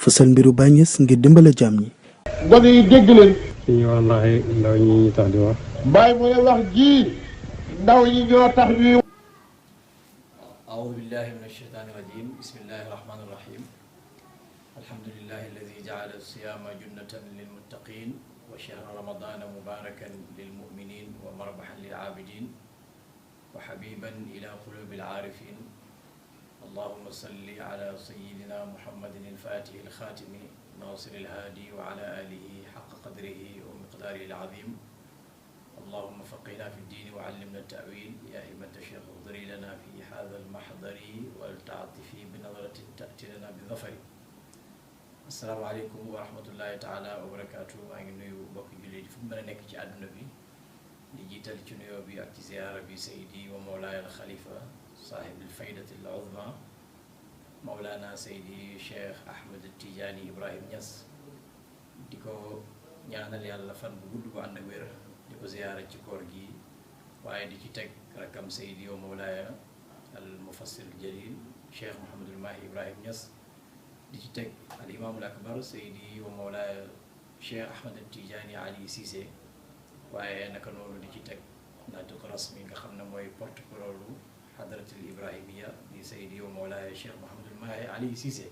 fësal mbiru Baye Niass ngir dimbale jaam ñi. gone yi dégg leen. ñu wallahi ndaw ñi ñu tax di wax. Baye mu ne wax ji ndaw ñi ñoo tax ñuy. أعوذ بالله من الشيطان الرجيم بسم الله الرحمن الرحيم الحمد لله الذي جعل الصيام جنة للمتقين وشهر رمضان مباركا للمؤمنين ومربحا للعابدين وحبيبا إلى قلوب العارفين اللهم صل على سيدنا محمد الفاتح الخاتم ناصر الهادي وعلى آله حق قدره ومقداره العظيم اللهم فقهنا في الدين وعلمنا التأويل يا أئمة الشيخ اغفري لنا في هذا المحضر ولتعطفي بنظرة تأتي لنا بالظفر. السلام عليكم ورحمة الله تعالى وبركاته. maa ngi nuyu mbokk jullit fu mu mën a nekk ci àdduna bi di jiital ci nuyoo bi ak ci ziyaara bi Seydi wa Mawlaaya al Khalifa saahibil faydati al uzma Mawlaana Seydi Cheikh Ahmed Tidiane Ibrahim Niass di ko ñaanal yàlla fan bu gudd bu ànd ak wér. di ko ziyaara ci koor gi waaye di ci teg rakam Seydi wa Mawlaaya al mufassir jalil Cheikh Mouhamadul Mahi Ibrahim Niass di ci teg al imaamul akbar Seydi wa Mawlaaya Cheikh Ahmed Tidiane Ali Cissé waaye naka noonu di ci teg naatiq rasmi nga xam ne mooy porte-parole hadratul ibrahimiya di Seydi wa Mawlaaya Cheikh Mouhamadul Mahi Ali Cissé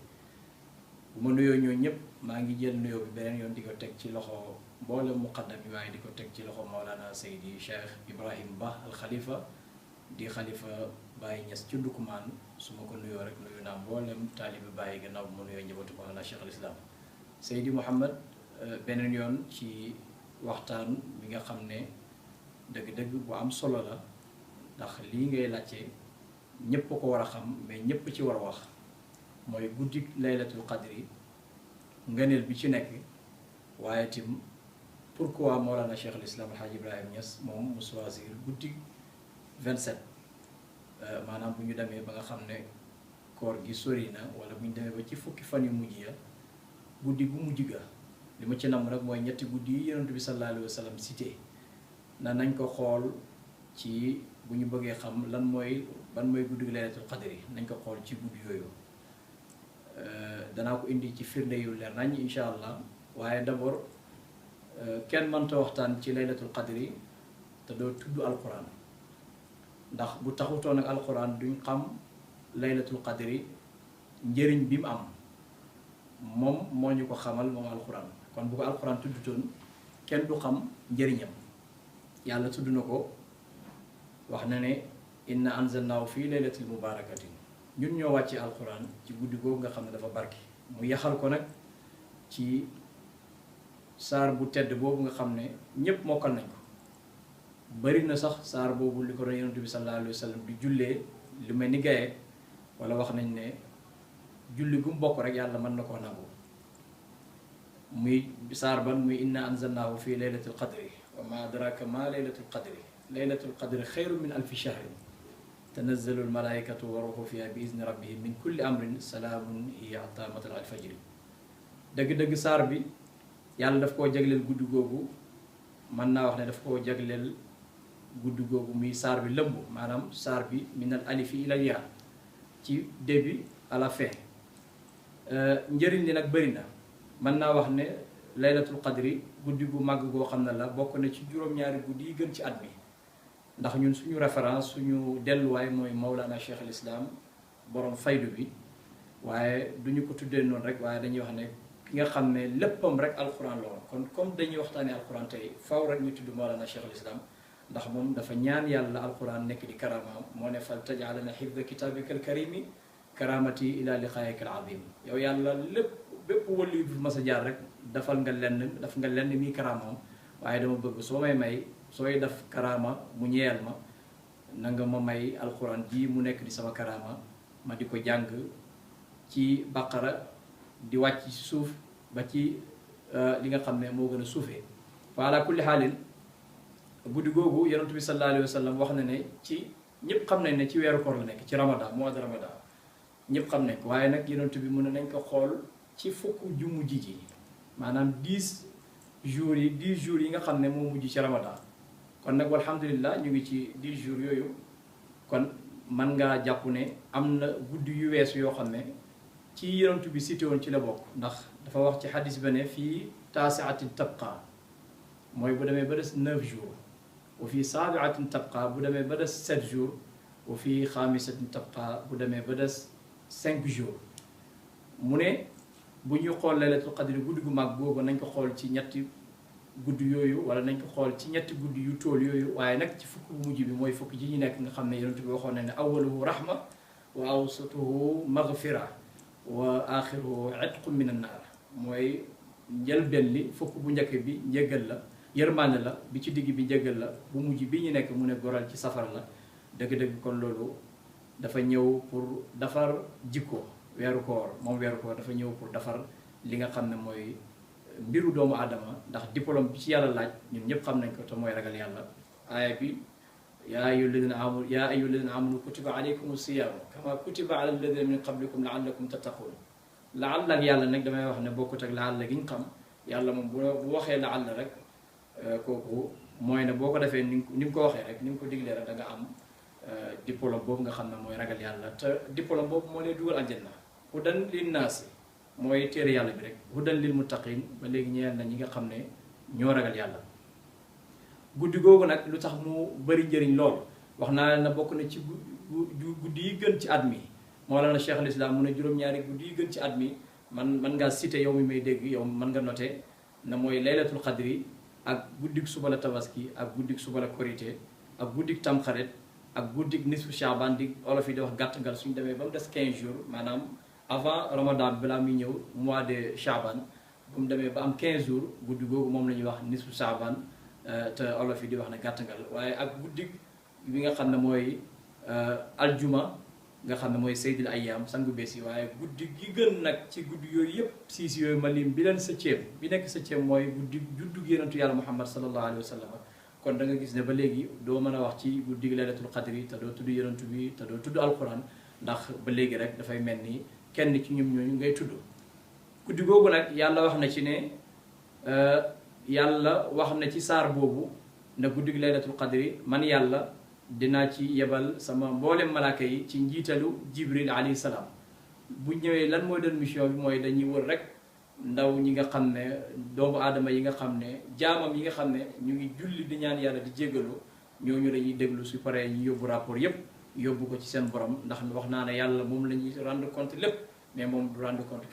bu ma nuyoo ñoo ñëpp maa ngi jël nuyoo bi beneen yoon di ko teg ci loxo mboolem muqaddam yi waaye di ko teg ci loxo Mawlana Seydi Cheikh Ibrahim Ba al Khalifa di Khalifa Baye Niass ci Ndoukoumane su ma ko nuyoo rek nuyu naa mboolem taalibi Baye gannaaw bu ma nuyoo njabootu Mawlana Cheikh al Islam Seydi Mouhamed beneen yoon ci waxtaan bi nga xam ne dëgg-dëgg bu am solo la ndax lii ngay laajte ñëpp ko war a xam mais ñëpp ci war a wax mooy guddi laylatul qadri ngëneel bi ci nekk waaye tim pourquoi Mawlana Cheikh al Islam Alhaji Ibrahim Niass moom mu choisir guddi 27 maanaam bu ñu demee ba nga xam ne koor gi sori na wala bu ñu demee ba ci fukki fan yu mujj ya guddi gu mujj ga li ma ci namm nag mooy ñetti guddi yi yonent bi sallallahu alayhi wa sallam cité na nañ ko xool ci bu ñu bëggee xam ban mooy guddi laylatul qadri nañ ko xool ci guddi yooyu danaa ko indi ci firnde yu leer nañ incha allah waaye d'abord kenn mënta waxtaan ci laylatul qadri te doo tudd alquran ndax bu taxutoon ak alquran duñ xam laylatul qadri njëriñ bi mu am moom moo ñu ko xamal moom alquran kon bu ko alquran tuddutoon kenn du xam njëriñam yàlla tudd na ko wax na ne inna anzalnaahu fii laylatil mubarakatin ñun ñoo wàcce alquran ci guddi googu nga xam ne dafa barki mu yaxal ko nag ci saar bu tedd boobu nga xam ne ñépp mokkal nañ ko bari na sax saar boobu li ko doon yonent bi sallallahu alayhi wa sallam di jullee lu mel ni gaye wala wax nañ ne julli gu mu bokk rek yàlla mën na koo nangu muy saar ban muy inna anzalnaahu fi laylatil qadri wa ma adraka ma laylatul qadri laylatul qadri xayru min alfi shahrin tanazzalu almalaikatu wa ruuhu fiha bi izni rabbihim min kulli amrin salaamun hiya hatta matla'il fajri dëgg-dëgg saar bi yàlla daf koo jagleel guddi googu mën naa wax ne daf koo jagleel guddi googu muy saar bi lëmb maanaam saar bi min al alifi ila al yaa ci début à la fin njëriñ li nag bëri na mën naa wax ne laylatul qadri guddi gu màgg goo xam ne la bokk na ci juróom-ñaari guddi yi gën ci at mi ndax ñun suñu référence suñu delluwaay mooy Mawlana Cheikh al Islam borom faydu bi waaye duñu ko tuddee noonu rek waaye dañuy wax ne ki nga xam ne léppam rek alquran la woon kon comme dañuy waxtaanee alquran tey faw rek ñu tudd Mawlana Cheikh al Islam ndax moom dafa ñaan yàlla alquran nekk di karamaam moo ne fal tajalana xifda kitabika al karimi karamati ila liqaayika al azim yow yàlla lépp bépp wëllu bi mas a jaar rek daf nga lenn mi karamaam waaye dama bëgg soo may sooy def karama mu ñeel ma na nga ma may alquran ji mu nekk di sama karama ma di ko jàng ci baqara di wàcc ci suuf ba ci li nga xam ne moo gën a suufee fa ala kulli xaalin guddi googu yonent bi sallallahu alayhi wa sallam wax na ne ci ñëpp xam nañ ne ci weeru koor la nekk ci ramadan mois de ramadan ñëpp xam nañ ko waaye nag yonent bi mun nañ ko xool ci fukk ju mujj ji maanaam 10 jours yi nga xam ne moo mujj ci ramadan kon nag alhamdulillah ñu ngi ci 10 jours yooyu kon man ngaa jàpp ne am na guddi yu weesu yoo xam ne ci yonent bi cité woon ci la bokk ndax dafa wax ci xadis ba ne fii taasiatin tabqa mooy bu demee ba des 9 jours wa fii saabiatin tabqa bu demee ba des 7 jours wa fii xaamisatin tabqa bu demee ba des 5 jours mu ne bu ñuy xool laylatul qadri guddi gu mag boobu nañ ko xool ci ñetti guddi yooyu wala nañ ko xool ci ñetti guddi yu tool yooyu waaye nag ci fukk bu mujj bi mooy fukk ji ñu nekk nga xam ne yonent bi waxoon na ne awaluhu rahma wa awsatuhu maghfira wa axiruhu itqu min annaar mooy njëlbeen li fukk bu njëkk bi njëggal la yërmande la bi ci digg bi njëggal la bu mujj bi ñu nekk mu ne goral ci safara la dëgg-dëgg kon loolu dafa ñëw pour defar jikko weeru koor moom weeru koor dafa ñëw pour defar li nga xam ne mooy mbiru doomu aadama ndax diplôme bi ci yàlla laaj ñun ñëpp xam nañ ko te mooy ragal yàlla aaya bi yaa ayyuha alladina amanu kutiba alaykum siyaamu kama kutiba ala alladina min qablikum laallakum tattaqun laalla ak yàlla nag damay wax ne bokkut ak laalla gi ñu xam yàlla moom bu waxee laalla rek kooku mooy ne boo ko defee ni mu ko waxee rek ni mu ko diglee rek da nga am diplôme boobu nga xam ne mooy ragal yàlla te diplôme boobu moo lay dugal aljanna hudan linnaasi mooy téere yàlla bi rek hudan lil muttaqin ba léegi ñeel na ñi nga xam ne ñoo ragal yàlla guddi googu nag lu tax mu bëri njëriñ lool wax naa leen na bokk na ci guddi yi gën ci at mi Mawlana Cheikh al Islam mu ne juróom-ñaari guddi yi gën ci at mi man ngaa cité yow mi may dégg yow man nga noté na mooy laylatul qadri ak guddik suba la tabaski ak guddik suba la korité ak guddik tamxarit ak guddik nisfu Shaaban di olof yi di wax gàttangal suñu demee ba mu des 15 jours maanaam avant Ramadan bi balaa muy ñëw mois de Shaaban bu mu demee ba am 15 jours guddi googu moom la ñuy wax nisfu Shaaban te olof yi di wax ne gàttangal waaye ak guddik bi nga xam ne mooy aljuma nga xam ne mooy seydil ayyaam sangu bees yi waaye guddi gi gën nag ci guddi yooyu yëpp siis yooyu ma lim bi leen septième bi nekk septième mooy guddi juddug yonentu yàlla Muhammad sallallahu alayhi wa sallam kon da nga gis ne ba léegi doo mën a wax ci guddi laylatul qadri te doo tudd yonentu bi te doo tudd alquran ndax ba léegi rek dafay mel ni kenn ci ñoom ñooñu ngay tudd guddi googu nag yàlla wax na ci ne yàlla wax na ci saar boobu ne guddi laylatul qadri man yàlla dinaa ci yebal sama mboolem malaaka yi ci njiitalu jibril alayhi salaam bu ñëwee lan mooy doon mission bi mooy dañuy wër rek ndaw ñi nga xam ne doomu aadama yi nga xam ne jaamam yi nga xam ne ñu ngi julli di ñaan yàlla di jéggalu ñooñu dañuy déglu su paree ñu yóbbu rapport yépp yóbbu ko ci seen borom ndax wax naa ne yàlla moom la ñuy rendre compte lépp mais moom du rendre compte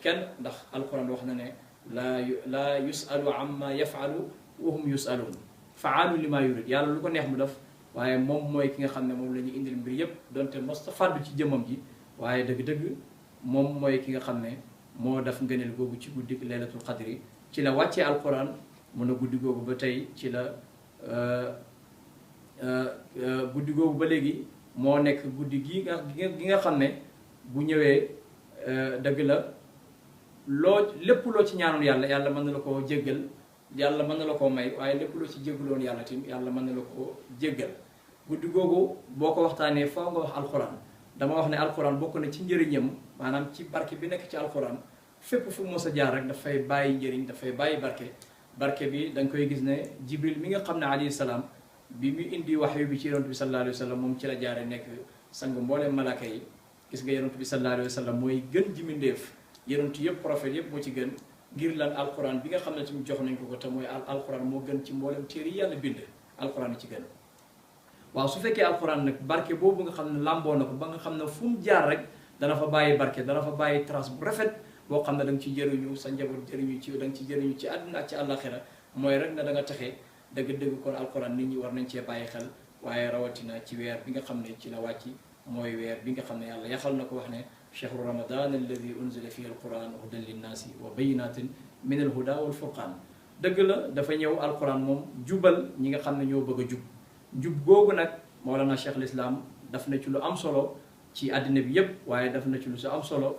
kenn ndax alquran wax na ne laa yusalu amma yafalu wa hum yusaluun faalu li maa yurid yàlla lu ko neex mu def waaye moom mooy ki nga xam ne moom la ñuy indil mbir yépp donte mosta fàddu ci jëmmam ji waaye dëgg-dëgg moom mooy ki nga xam ne moo def ngëneel googu ci guddi laylatul qadri ci la wàccee alquran mun a guddi googu ba tey ci la guddi googu ba léegi moo nekk guddi gi nga xam ne bu ñëwee dëgg la lépp loo ci ñaanoon yàlla mën na la koo jéggal yàlla mën na la koo may waaye lépp loo ci jéggaloon yàlla tim yàlla mën na la koo jéggal guddi googu boo ko waxtaanee faaw nga wax alquran dama wax ne alquran bokk na ci njëriñam maanaam ci barke bi nekk ci alquran fépp fu mos a jaar rek dafay bàyyi njëriñ dafay bàyyi barke bi da nga koy gis ne jibril mi nga xam ne alayhi salaam bi mu indi waxyu bi ci yonent bi sallallahu alayhi wa sallam moom ci la jaare nekk sang mbooleem malaaka yi gis nga yonent bi sallallahu alayhi wa sallam mooy gën ji mindeef yonent yëpp prophète yëpp moo ci gën ngir lan alquran bi nga xam ne tamit jox nañ ko te mooy alquran moo gën ci mboolem téere yi yàlla bind alquran yi ci gën waaw su fekkee alquran nag barke boobu nga xam ne làmboo na ko ba nga xam ne fu mu jaar rek dana fa bàyyi barke dana fa bàyyi trace bu rafet boo xam ne da nga ci jëriñu sa njaboot jëriñu ci da nga ci jëriñu ci àdduna ak ci àllaxira mooy rek ne da nga taxee dëgg-dëgg kon alquran nit ñi war nañ cee bàyyi xel waaye rawatina ci weer bi nga xam ne ci la wàcc mooy weer bi nga xam ne yàlla yaxal na ko wax ne chahru ramadan alladi unzila fihi alquran hudan linnaasi wa bayinatin min alhuda wal furqaan dëgg la dafa ñëw alquran moom jubal ñi nga xam ne ñoo bëgg a jub googu nag Mawlana Cheikh al Islam daf na ci lu am solo ci àddina bi yépp waaye daf na ci lu su am solo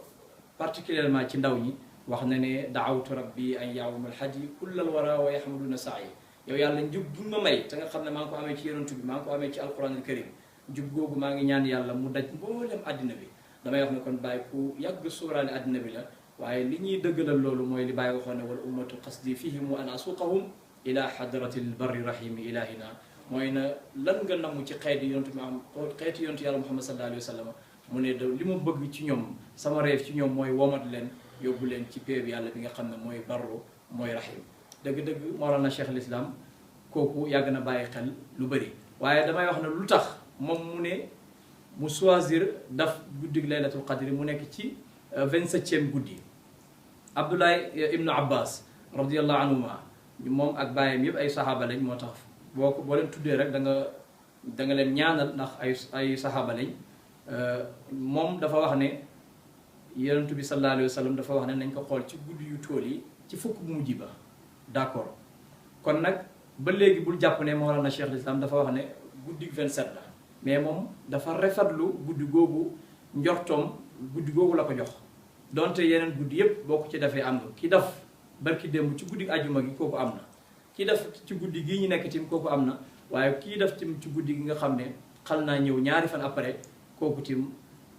particulièrement ci ndaw ñi wax na ne daawtu rabbi an yaawumal hadi kullal wara wa yahmaduna saayi yow yàlla njub bu ma may te nga xam ne maa ngi ko amee ci yonent bi maa ngi ko amee ci alquran al karim njub googu maa ngi ñaan yàlla mu daj mboolem àddina bi damay wax ne kon bàyyi ku yàgg suuraale àddina bi la waaye li ñuy dëggalal loolu mooy li bàyyi waxoon ne wal ummatu qasdi fihim wa an asuqahum ila hadrati lbarri rahimi ilahina mooy na lan nga namm ci xeeti yontu ma am xeeti yontu yàlla Muhammad sallallahu alayhi wa sallam mu ne li ma bëgg ci ñoom sama rêve ci ñoom mooy womat leen yóbbu leen ci péeb yàlla bi nga xam ne mooy barru mooy rahim. dëgg-dëgg Mawlana Cheikh al Islam kooku yàgg na bàyyi xel lu bëri waaye damay wax ne lu tax moom mu ne mu choisir daf guddig laylatul qadri mu nekk ci 27e guddi. Abdoulaye ibnu Abbas radiyallahu anhuma moom ak bàyyam yëpp ay saxaaba lañ moo tax boo leen tuddee rek da nga leen ñaanal ndax ay saxaaba lañ. moom dafa wax ne yonent bi sallallahu alayhi wa sallam dafa wax ne nañ ko xool ci guddi yu tool yi ci fukk bu mujj ba d'accord kon nag ba léegi bul jàpp ne Mawlana Cheikh l'Islam dafa wax ne guddi 27 la mais moom dafa rafetlu guddi googu njortoom guddi googu la ko jox donte yeneen guddi yëpp boo ko ci defee am nga ki def barki démb ci guddi ajuma gi kooku am na ki def ci guddi gii ñu nekk tim kooku am na waaye kii def tim ci guddi gi nga xam ne xal naa ñëw ñaari fan après kooku tim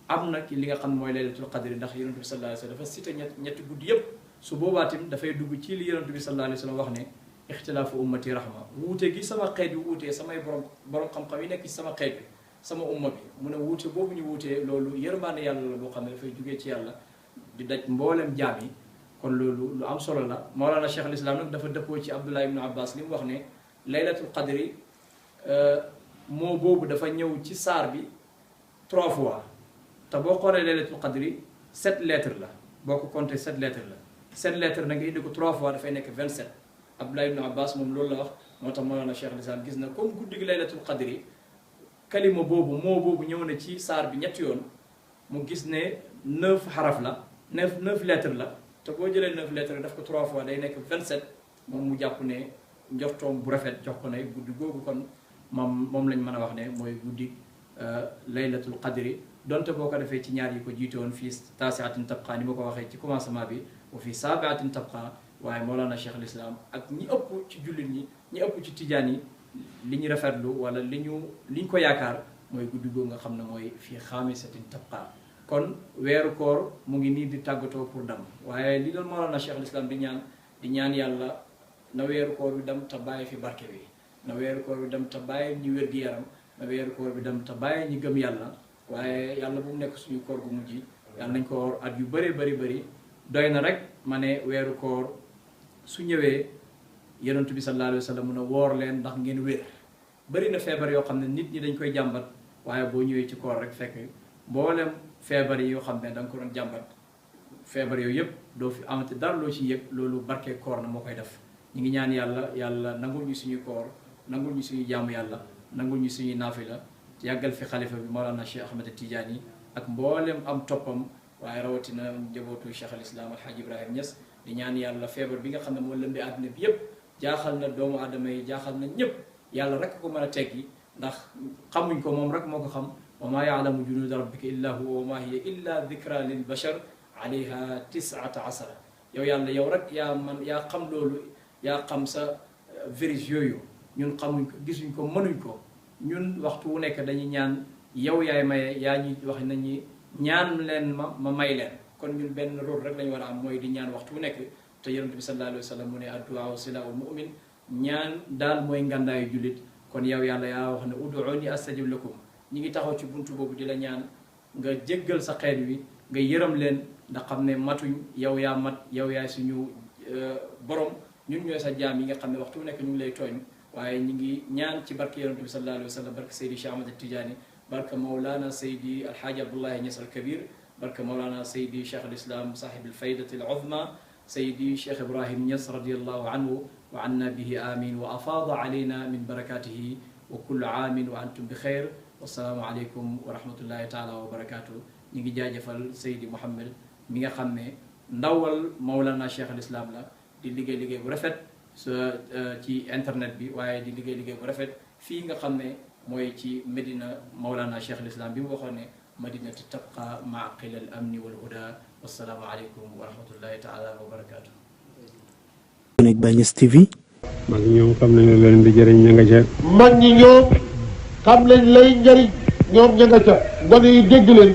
am na ki li nga xam ne mooy laylatul qadri ndax yonent bi sallallahu alayhi wa sallam dafa cité ñetti guddi yëpp su boobaa tim dafay dugg ci li yonent bi sallallahu alayhi wa sallam wax ne ixtilaafu ummati rahma wuute gi sama xeet bi wuutee samay borom xam-xam yi nekk ci sama xeet bi sama umma bi mu ne wuute boobu ñu wuutee loolu yërmaane yàlla la boo xam ne dafay jugee ci yàlla di daj mboolem jaam yi kon loolu lu am solo la. Mawlana Cheikh al-Islam nag dafa dëppoo ci Abdullah ibn Abbas li mu wax ne laylatul qadri moo boobu dafa ñëw ci saar bi 3 fois te boo xoolee laylatul qadri 7 lettres la boo ko compté 7 lettres la 7 lettres na nga indi ko 3 fois dafay nekk 27. Abdullah ibn Abbas moom loolu la wax moo tax Mawlana Cheikh al-Islam gis na comme guddi gi laylatul qadri kalima boobu moo boobu ñëw na ci saar bi ñetti yoon mu gis ne 9 xaraf la 9 lettres la te boo jëlee 9 lettres daf ko 3 fois day nekk 27 moom mu jàpp ne njortoom bu rafet jox ko ne guddi googu kon moom lañ mën a wax ne mooy guddi laylatul qadri donte boo ko defee ci ñaar yi ko jiite woon fii taasiatin tabqa ni ma ko waxee ci commencement bi wa fii saabiatin tabqa waaye Mawlana Cheikh al-Islam ak ñi ëpp ci jullit ñi ëpp ci tijaan yi li ñu rafetlu wala li ñu ko yaakaar mooy guddi googu nga xam ne mooy fii xaamisatin tabqa kon weeru koor mu ngi nii di tàggatoo pour dem waaye li doon Mawlana Cheikh al-Islam di ñaan yàlla na weeru koor bi dem te bàyyi fi barke bi na weeru koor bi dem te bàyyi ñu wér-gi-yaram na weeru koor bi dem te bàyyi ñu gëm yàlla waaye yàlla bu mu nekk suñu koor gu mujj yàlla nañ ko woor at yu bëree bëri doy na rek ma ne weeru koor su ñëwee yonent bi sallallahu alayhi wa sallam mun a woor leen ndax ngeen wér bëri na feebar yoo xam ne nit ñi dañ koy jàmbat waaye boo ñëwee ci koor rek fekk mboolem feebar yi yoo xam ne da nga ko doon jàmbat feebar yooyu yëpp doo fi amati dara loo ci yëg loolu barke koor na moo koy def ñu ngi ñaan yàlla nangul ñu suñu koor nangul ñu suñu jaamu yàlla nangul ñu suñuy naafila yàggal fi xalifa bi Mawlana Cheikh Ahmed Tidiane ak mboolem am toppam waaye rawatina njabootu Cheikh al-Islam Alhaji Ibrahim Niass di ñaan yàlla feebar bi nga xam ne moo lëmbee àddina bi yëpp jaaxal na doomu aadama yi jaaxal na ñëpp yàlla rek ko mën a teggi ndax xamuñ ko moom rek moo ko xam wa maa yaalamu junuuda rabbika illa huwa wa maa hiya illa dikra lil bashar alayha 19 yow yàlla yow rek yaa xam loolu yaa xam sa virus yooyu ñun xamuñ ko gisuñ ko mënuñ ko ñun waxtu wu nekk dañuy ñaan yow yaay maye yaa ñuy wax nañu ñaan leen ma may leen kon ñun benn rôle rek lañu war a am mooy di ñaan waxtu wu nekk te yonent bi sallallahu alayhi wa sallam mu ne addu'a silaa'ul mu'min ñaan daal mooy ngandaayu jullit kon yow yàlla yaa wax ne ud'uuni astajib lakum ñi ngi taxaw ci buntu boobu di la ñaan nga jéggal sa xeet wi nga yërëm leen ndax xam ne matuñ yow yaa mat yow yaay suñu borom ñun ñooy sa jaam yi nga xam ne waxtu wu nekk ñu ngi lay tooñ waaye ñu ngi ñaan ci barke yonent bi sallallahu alayhi wa sallam barke Seydi Cheikh Ahmed Tidiane barke Mawlana Seydi Alhaji Abdullahi Niass al-Kabir barke Mawlana Seydi Cheikh al-Islam sahib al-faydati al-uzma Seydi Cheikh Ibrahim Niass radiyallahu anhu wa anna bihi amin wa afaada alayna min barakatihi wa kullu aamin wa antum bi xeyr wassalaamu aleykum wa rahmatullahi taala wa barakatuh ñu ngi jaajëfal Seydi Mouhamed mi nga xam ne ndawal Mawlana Cheikh al-Islam la di liggéey bu rafet ci internet bi waaye di liggéey bu rafet fii nga xam ne mooy ci Medina Mawlana Cheikh al-Islam bi mu waxoon ne madinatu tabqa maa qila al amni wal huda wassalaamu aleykum wa rahmatullahi taala wa barakatuh. Connect by Niass TV. mag ñoom xam nañ leen di jëriñ ña nga ca. mag ñi ñoom xam nañ lay njëriñ ñoom ña nga ca gone yi dégg leen